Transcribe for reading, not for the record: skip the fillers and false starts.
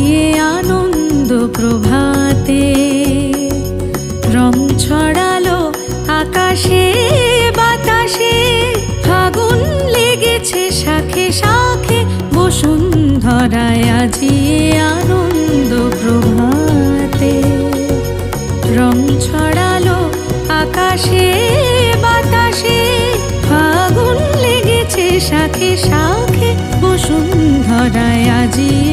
আজিয়ে আনন্দ প্রভাতে। রং ছড়ালো আকাশে বাতাসে, ফাগুন লেগেছে শাখে শাখে, বসুন্ধরায় আজিয়ে আনন্দ প্রভাতে। রং ছড়ালো আকাশে বাতাসে, ফাগুন লেগেছে শাখে শাখে, বসুন্ধরায় আজি